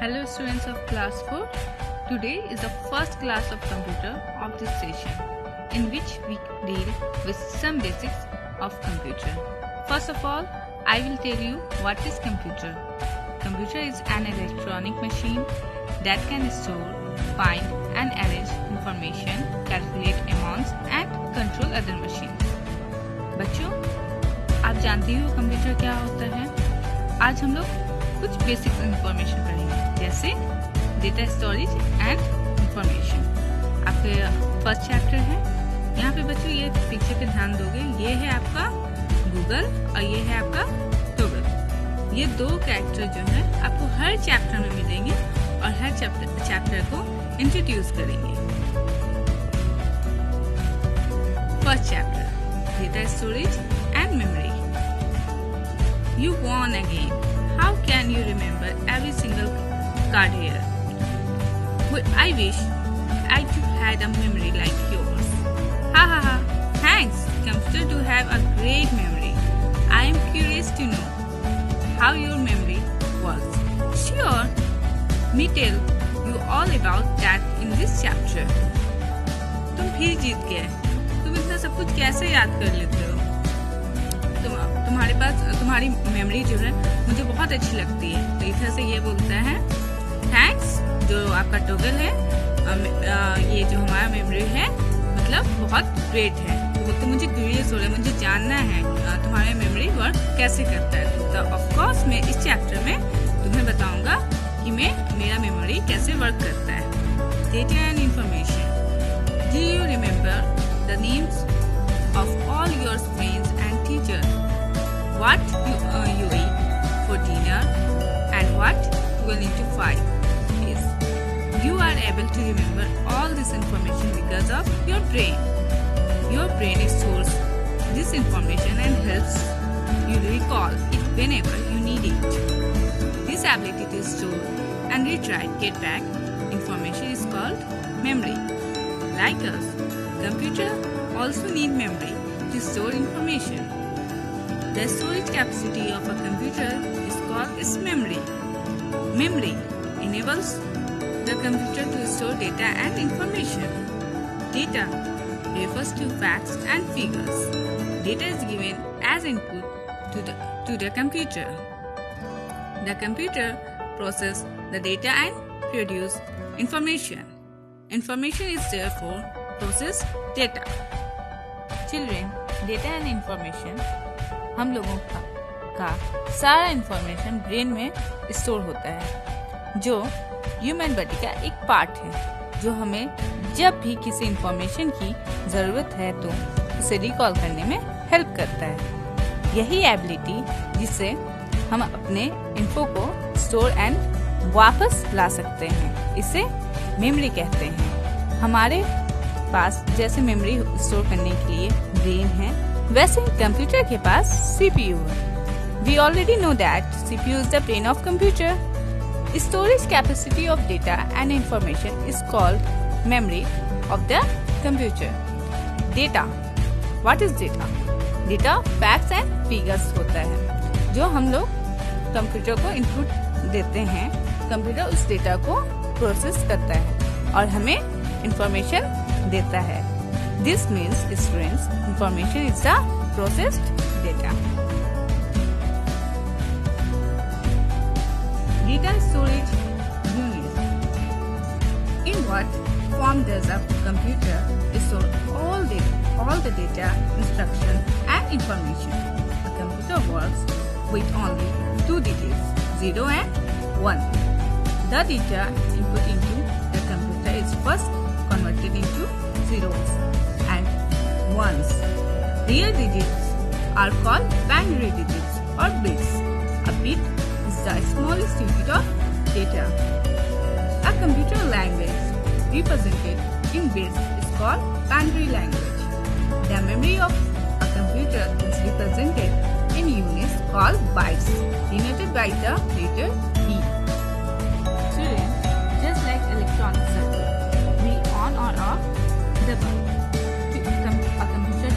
Hello students of class 4. Today is the first class of computer of this session in which we deal with some basics of computer. First of all, I will tell you what is computer. Computer is an electronic machine that can store, find and arrange information, calculate amounts and control other machines. बच्चों, आप जानती हो computer क्या होता है? आज हम लोग कुछ बेसिक इंफॉर्मेशन पढ़ेंगे, जैसे डेटा स्टोरेज एंड इंफॉर्मेशन। आपके फर्स्ट चैप्टर है। यहाँ पे बच्चों ये पिक्चर पे ध्यान दोगे, ये है आपका गूगल और ये है आपका टॉगल। ये दो कैरेक्टर जो है आपको हर चैप्टर में मिलेंगे और हर चैप्टर को इंट्रोड्यूस करेंगे। First chapter, data storage and memory. You won again. How can you remember every single card here? Well, I wish I too had a memory like yours. Ha ha ha. Thanks. Computer do have a great memory. I am curious to know how your memory works. Sure. Me tell you all about that in this chapter. तुम फिर जीत गए। तुम इतना सब कुछ कैसे याद कर लेते हो? तुम्हारी मेमोरी जो है मुझे बहुत अच्छी लगती है। तो इधर से ये बोलता है थैंक्स, जो आपका टॉगल है, ये जो हमारा मेमोरी है मतलब बहुत ग्रेट है। तो बोलते मुझे क्यूरियस हो रहा है, मुझे जानना है तुम्हारा मेमोरी वर्क कैसे करता है। तो ऑफ कोर्स मैं इस चैप्टर में तुम्हें बताऊंगा कि मेरा मेमोरी कैसे वर्क करता है। Data and information. Do you remember the names of all your friends and teachers? What you eat for dinner and what you will eat to fight is. You are able to remember all this information because of your brain. Your brain stores this information and helps you recall it whenever you need it. This ability to store and retrieve, get back information is called memory. Like us, computer also need memory to store information. The storage capacity of a computer is called its memory. Memory enables the computer to store data and information. Data refers to facts and figures. Data is given as input to the computer. The computer processes the data and produces information. Information is therefore processed data. Children, data and information, हम लोगों का सारा information brain में store होता है, जो human body का एक पार्ट है, जो हमें जब भी किसी इंफॉर्मेशन की जरूरत है तो उसे रिकॉल करने में हेल्प करता है। यही एबिलिटी जिससे हम अपने इन्फो को स्टोर एंड वापस ला सकते हैं, इसे मेमोरी कहते हैं। हमारे पास जैसे मेमोरी स्टोर करने के लिए ब्रेन है, वैसे ही कंप्यूटर के पास सीपीयू है। We already know that CPU is the brain of computer. Storage capacity of data and information is called memory of the computer. Data. What is data? Data facts and figures होता है, जो हम लोग computer को input देते हैं। Computer उस data को प्रोसेस करता है और हमें इंफॉर्मेशन देता है। This means students, information is the processed data. Data storage unit. In what form does a computer store all the data, instructions, and information? A computer works with only two digits, 0 and 1. The data input into the computer is first converted into zeros and ones. Real digits are called binary digits or bits. A bit is the smallest unit of data. A computer language represented in bits is called binary language. The memory of a computer is represented in units called bytes, denoted by the letter E. Children, just like electronic circuit, we on or off the bulb. A computer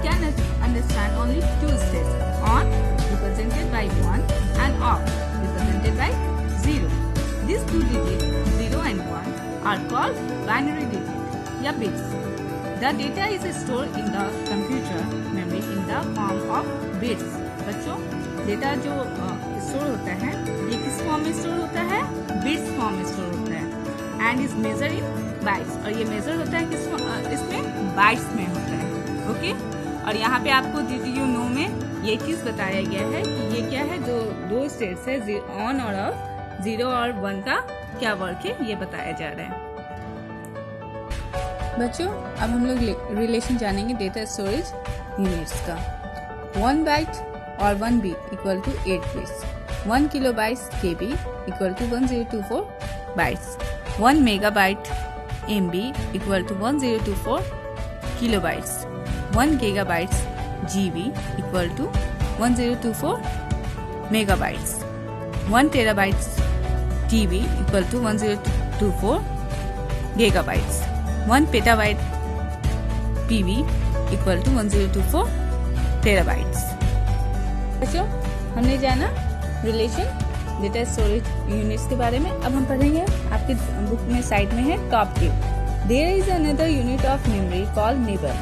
can understand only two states: on represented by 1 and off represented by are called binary digit या bits. The data is stored in the computer memory in the form of bits. बच्चों, data जो store होता है ये किस form में store होता है? बिट्स फॉर्म में स्टोर होता है and is measure in bytes, और ये मेजर होता है किस इसमें? बाइट्स में होता है। ओके, और यहाँ पे आपको डिड यू नो में ये चीज बताया गया है कि ये क्या है, जो दो स्टेट्स है ऑन और ऑफ, 0 और 1 का क्या वर्क है ये बताया जा रहा है। बच्चों, अब हम लोग रिलेशन जानेंगे डेटा स्टोरेज यूनिट्स का। 1 बाइट और 1 bit equal to 8 bits, 1 kilobytes KB equal to 1024 bytes, 1 megabyte MB equal to 1024 kilobytes, 1 gigabytes GB equal to 1024 megabytes, 1 terabytes TB equal to 1024 gigabytes, 1 petabyte PB equal to 1024 terabytes. बच्चों, हमने जाना relation data storage units के बारे में। अब हम पढ़ेंगे, आपके बुक में साइड में है top tip. There is another unit of memory called nibble.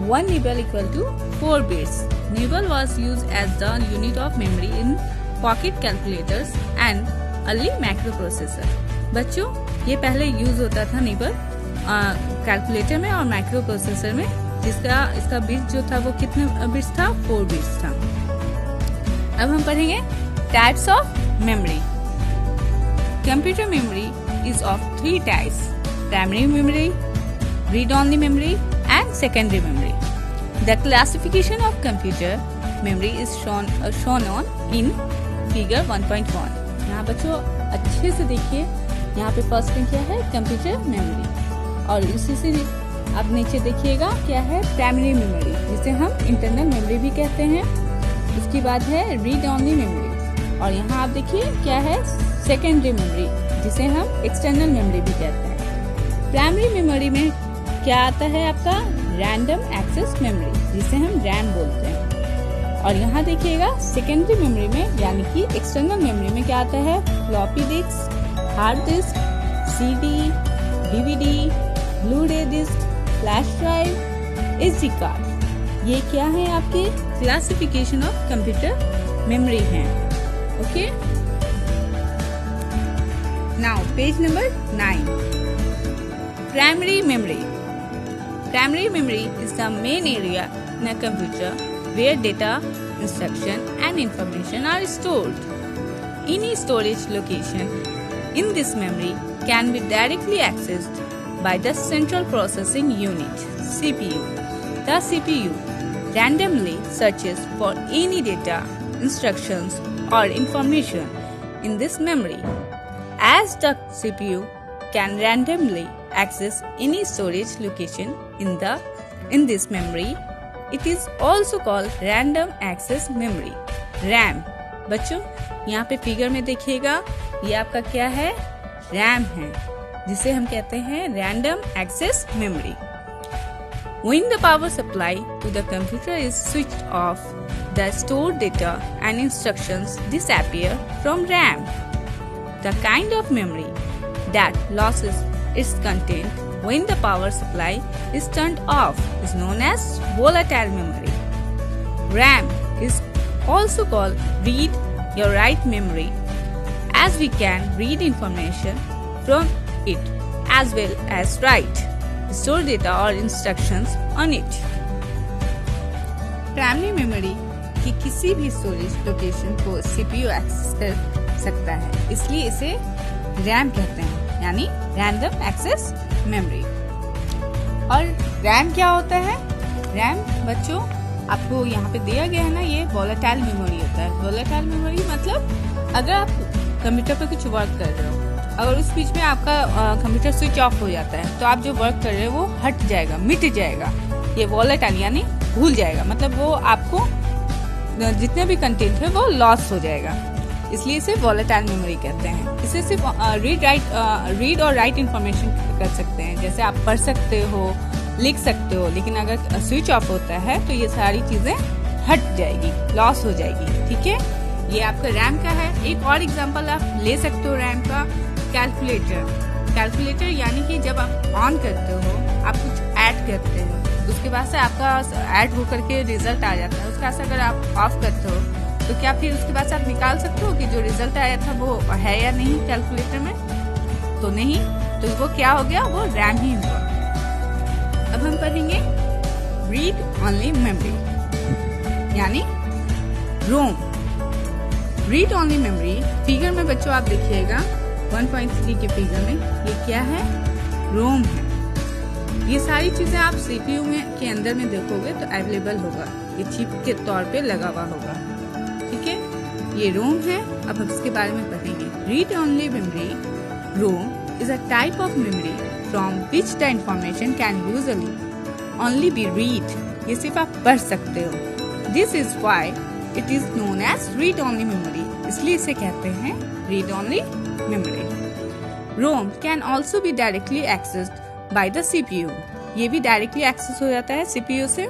1 nibble equal to 4 bits. Nibble was used as the unit of memory in pocket calculators and early microprocessor. बच्चों, ये पहले यूज होता था nibble calculator में और micro processor में, जिसका इसका बिट जो था वो कितने बिट्स था? 4 बिट्स था। अब हम पढ़ेंगे types of memory. Computer memory is of 3 types: primary memory, read only memory and secondary memory. The classification of computer memory is shown on in figure 1.1। यहाँ बच्चों अच्छे से देखिए, यहाँ पे फर्स्ट में क्या है? कंप्यूटर मेमोरी, और इसी से अब नीचे देखिएगा क्या है? प्राइमरी मेमोरी, जिसे हम इंटरनल मेमोरी भी कहते हैं। उसके बाद है रीड ओनली मेमोरी, और यहाँ आप देखिए क्या है? सेकेंडरी मेमोरी, जिसे हम एक्सटर्नल मेमोरी भी कहते हैं। प्राइमरी मेमोरी में क्या आता है आपका? रैंडम एक्सेस मेमोरी, जिसे हम रैम बोलते हैं। और यहाँ देखिएगा सेकेंडरी मेमोरी में यानी कि एक्सटर्नल मेमोरी में क्या आता है? Floppy disk, hard disk, CD, DVD, Blu-ray disk, flash drive, SD card. ये क्या है? आपके क्लासिफिकेशन ऑफ कंप्यूटर मेमोरी है। Okay, now page number 9। Primary memory. Primary memory is the main area in a computer where data, instruction and information are stored. Any storage location in this memory can be directly accessed by the Central Processing Unit (CPU). The CPU randomly searches for any data, instructions, or information in this memory. As the CPU can randomly access any storage location in this memory, it is also called random access memory (RAM). बच्चों, यहाँ पे figure में देखिएगा, ये आपका क्या है? RAM है, जिसे हम कहते हैं random access memory. When the power supply to the computer is switched off, the stored data and instructions disappear from RAM. The kind of memory that loses its content when the power supply is turned off is known as volatile memory. RAM is also called read-write memory, as we can read information from it as well as write store data or instructions on it. Primary memory की किसी भी storage location को CPU access कर सकता है, इसलिए इसे RAM कहते हैं, यानी रैंडम एक्सेस मेमोरी। और रैम क्या होता है? रैम बच्चों आपको यहाँ पे दिया गया है ना, ये वोलेटाइल मेमोरी होता है। वोलेटाइल मेमोरी मतलब अगर आप कंप्यूटर पे कुछ वर्क कर रहे हो, अगर उस बीच में आपका कंप्यूटर स्विच ऑफ हो जाता है, तो आप जो वर्क कर रहे हो वो हट जाएगा, मिट जाएगा। ये वोलेटाइल यानी भूल जाएगा, मतलब वो आपको जितने भी कंटेंट है वो लॉस हो जाएगा, इसलिए इसे वोलेटाइल मेमोरी कहते हैं। इसे सिर्फ रीड और राइट इंफॉर्मेशन कर सकते हैं, जैसे आप पढ़ सकते हो, लिख सकते हो, लेकिन अगर स्विच ऑफ होता है तो ये सारी चीजें हट जाएगी, लॉस हो जाएगी। ठीक है, ये आपका रैम का है। एक और एग्जांपल आप ले सकते हो रैम का, कैलकुलेटर। कैलकुलेटर यानी कि जब आप ऑन करते हो, आप कुछ ऐड करते हो, उसके बाद से आपका ऐड होकर के रिजल्ट आ जाता है। उसका अगर आप ऑफ करते हो तो क्या फिर उसके बाद से आप निकाल सकते हो कि जो रिजल्ट आया था वो है या नहीं कैलकुलेटर में? तो नहीं, तो वो क्या हो गया, वो रैम ही हुआ। अब हम पढ़ेंगे रीड ओनली मेमोरी यानी रोम। रीड ओनली मेमोरी फिगर में बच्चों आप देखिएगा 1.3 के फिगर में, ये क्या है, रोम है। ये सारी चीजें आप सीपीयू में के अंदर में देखोगे तो अवेलेबल होगा, ये चिप के तौर पे लगा हुआ होगा, ठीक है। ये रोम है। अब हम इसके बारे में पढ़ेंगे। Read only memory Rome is a type of memory from which the information can usually only be read. ये सिर्फ आप पढ़ सकते हो। This is why it is known as read only memory. इसलिए इसे कहते हैं read only memory. ROM can also be directly accessed by the CPU. ये भी directly access हो जाता है CPU से।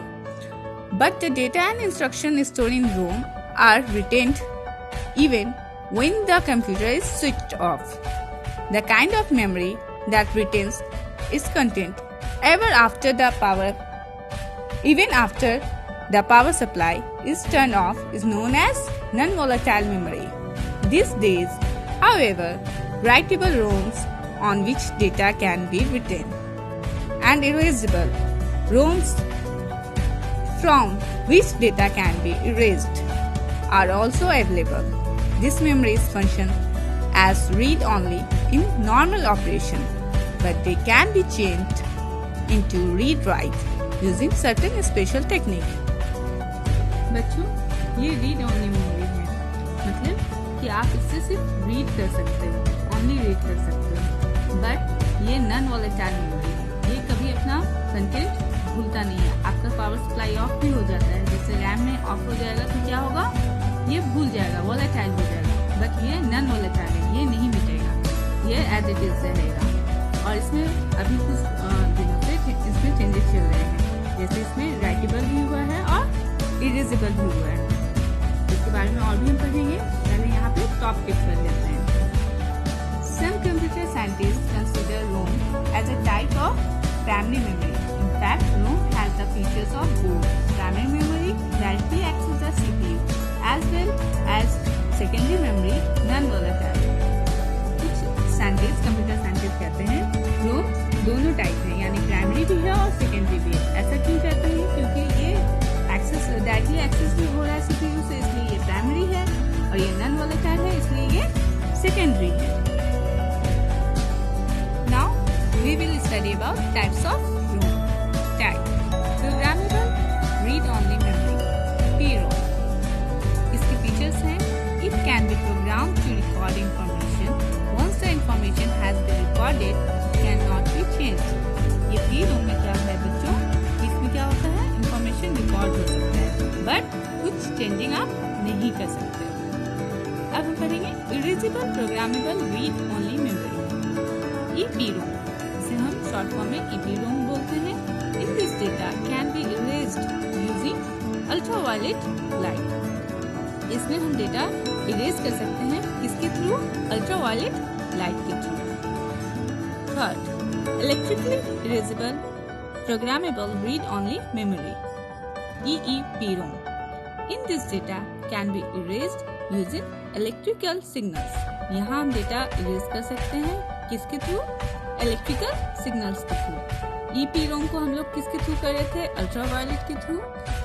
But the data and instruction stored in ROM are retained even when the computer is switched off. The kind of memory that retains its content even after the power supply is turned off is known as non-volatile memory. These days, however, writable ROMs on which data can be written and erasable ROMs from which data can be erased are also available. These memories function as read-only in normal operation, but they can be changed into read-write using certain special technique. बच्चों, ये read-only memory है, मतलब कि आप इससे सिर्फ read कर सकते हो, only read कर सकते हो, but ये non-volatile memory है, ये कभी अपना कंटेंट भूलता नहीं है। आपका पावर सप्लाई ऑफ भी हो जाता है, जैसे रैम में ऑफ हो जाएगा तो क्या होगा, ये भूल जाएगा, volatile हो जाएगा, बट ये non-volatile है, ये नहीं मिटेगा, ये एज इट इज रहेगा। और इसमें अभी कुछ दिनों से इसमें चेंजेस चल रहे हैं, जैसे इसमें राइटेबल भी हुआ है और इरेजेबल भी हुआ है। इसके बारे में और भी हम पढ़ेंगे। पहले यहाँ पे टॉप टिप कर लेते हैं। Some computer scientists consider ROM as a type of primary memory. In fact, ROM has the features of both primary memory, directly access the CPU, as well as secondary memory, non-volatile. Computer scientist कहते हैं रोम दोनों type है, यानी primary भी है और secondary भी है। ऐसा क्यों कहते हैं, क्योंकि ये एक्सेस डायरेक्टली एक्सेस भी हो रहा है सीपीयू से, इसलिए ये प्राइमरी है, और ये नॉन वोलेटाइल है, इसलिए ये सेकेंडरी है। Now we will study about types of ROM. Type programmable read only memory PROM। इसके फीचर्स हैं, it can be program to record information. Once the information has been recorded, it cannot be changed. ये PROM में क्या है बच्चों, इसमें क्या होता है, इंफॉर्मेशन रिकॉर्ड हो सकता है, बट कुछ चेंजिंग आप नहीं कर सकते। अब हम पढ़ेंगे erasable programmable read only memory EPROM, इसे हम शॉर्ट फॉर्म में EPROM बोलते हैं। In this data can be erased using ultraviolet light. इसमें हम डेटा इरेज कर सकते हैं, किसके थ्रू, अल्ट्रावायलेट लाइट के through. Third, electrically erasable programmable read only memory EEPROM। In this data can be erased using electrical signals. यहाँ हम data erase कर सकते हैं, किसके थ्रू, इलेक्ट्रिकल सिग्नल्स के थ्रू। EPROM को हम लोग किसके थ्रू कर रहे थे, अल्ट्रावायलेट के थ्रू,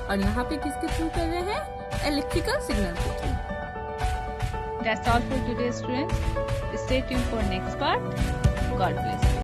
और यहाँ पे किसके थ्रू कर रहे हैं, electrical signal के through. That's all for today, students. Stay tuned for next part. God bless.